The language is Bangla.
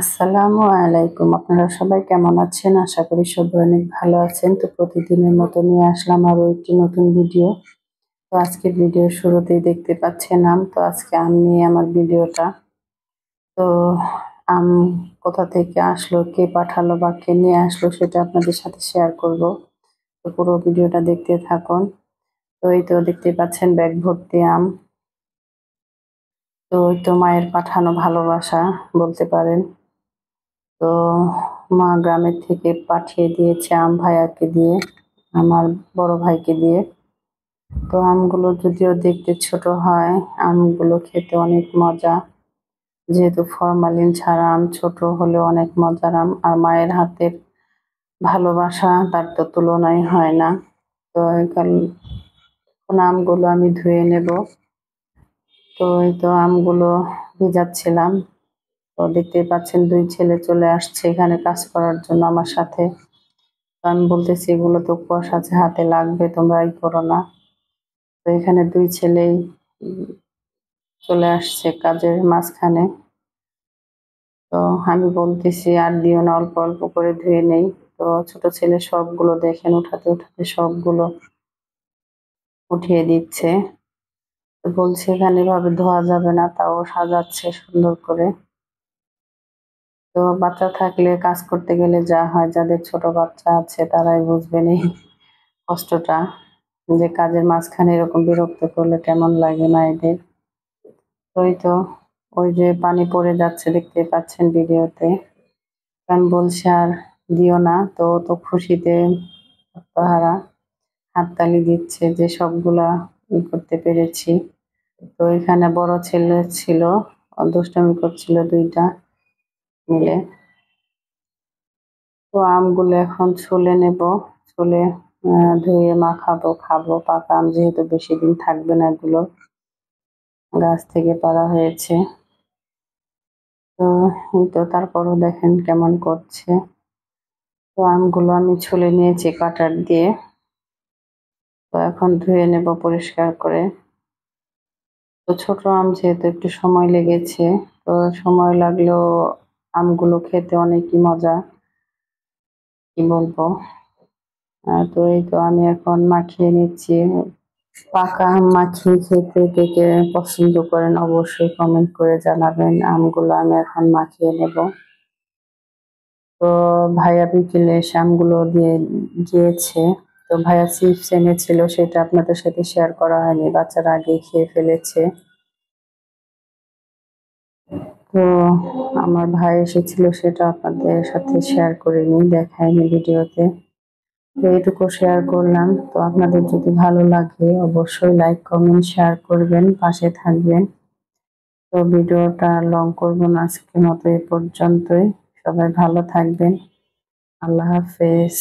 আসসালামু আলাইকুম। আপনারা সবাই কেমন আছেন? আশা করি সবাই অনেক ভালো আছেন। তো প্রতিদিনের মতো নিয়ে আসলাম আরো একটি নতুন ভিডিও। তো আজকের ভিডিওর শুরুতেই দেখতে পাচ্ছেন আম। তো আজকে আম নিয়ে আমার ভিডিওটা। তো আম কোথা থেকে আসলো, কে পাঠালো বা কে নিয়ে আসলো সেটা আপনাদের সাথে শেয়ার করব। তো পুরো ভিডিওটা দেখতে থাকুন। তো এই তো দেখতে পাচ্ছেন ব্যাগ ভর্তি আম। তো ওই তো মায়ের পাঠানো ভালোবাসা বলতে পারেন। তো মা গ্রামের থেকে পাঠিয়ে দিয়েছে আম ভাইয়াকে দিয়ে, আমার বড় ভাইকে দিয়ে। তো আমগুলো যদিও দেখতে ছোট হয়, আমগুলো খেতে অনেক মজা। যেহেতু ফরমালিন ছাড়া আম, ছোট হলেও অনেক মজার আম। আর মায়ের হাতের ভালোবাসা তার তো তুলনাই হয় না। তো এখন আমগুলো আমি ধুয়ে নেব। তো এই তো আমগুলো ভিজাচ্ছিলাম। তো দেখতেই পাচ্ছেন 2 ছেলে চলে আসছে এখানে কাজ করার জন্য আমার সাথে। তো আমি বলতেছি এগুলো তো কুয়াশা আছে, হাতে লাগবে, তোমরা ই করো না। তো এখানে 2 ছেলেই উম, চলে আসছে কাজের মাঝখানে। তো আমি বলতেছি আর দিও না, অল্প অল্প করে ধুয়ে নেই। তো ছোট ছেলে সবগুলো দেখেন উঠাতে উঠাতে সবগুলো উঠিয়ে দিচ্ছে। তো বলছে এখানে এভাবে ধোয়া যাবে না, তাও সাজাচ্ছে সুন্দর করে। তো বাচ্চা থাকলে কাজ করতে গেলে যা হয়, যাদের ছোট বাচ্চা আছে তারাই বুঝবেন এই কষ্টটা, যে কাজের মাঝখানে এরকম বিরক্ত করলে কেমন লাগে মায়েদের। ওই তো ওই যে পানি পড়ে যাচ্ছে দেখতে পাচ্ছেন ভিডিওতে। আমি বলছি আর দিও না, তো ও তো খুশিতে আত্মহারা, হাততালি দিচ্ছে যে সবগুলা করতে পেরেছি। তো এখানে বড় ছেলে ছিল, ও দুষ্টামি করছিল 2টা মিলে। তো আমগুলো এখন ছুলে নেব, ছুলে ধুয়ে মাখাবো, খাবো। পাকা আম যেহেতু বেশি দিন থাকবে না, এগুলো গাছ থেকে পাড়া হয়েছে। তো এই তো তারপরও দেখেন কেমন করছে। তো আমগুলো আমি ছুলে নিয়েছি কাটার দিয়ে। তো এখন ধুয়ে নেব পরিষ্কার করে। তো ছোট আম যেহেতু একটু সময় লেগেছে, তো সময় লাগলেও আমগুলো খেতে অনেকই মজা, কি বলবো। তো এই তো আমি এখন মাখিয়ে নিচ্ছি। পাকা আম মাখিয়ে খেতে কে কে পছন্দ করেন অবশ্যই কমেন্ট করে জানাবেন। আমগুলো আমি এখন মাখিয়ে নেব। তো ভাইয়া বিকেলে এসে আমগুলো দিয়ে গিয়েছে। তো ভাইয়া চিপস এনেছিল, সেটা আপনাদের সাথে শেয়ার করা হয়নি, বাচ্চারা আগেই খেয়ে ফেলেছে। তো আমার ভাই এসেছিল, সেটা আপনাদের সাথে শেয়ার করিনি, দেখাইনি ভিডিওতে। তো এইটুকু শেয়ার করলাম। তো আপনাদের যদি ভালো লাগে অবশ্যই লাইক কমেন্ট শেয়ার করবেন, পাশে থাকবেন। তো ভিডিওটা লং করব না, আজকের মতো এ পর্যন্তই। সবাই ভালো থাকবেন। আল্লাহ হাফেজ।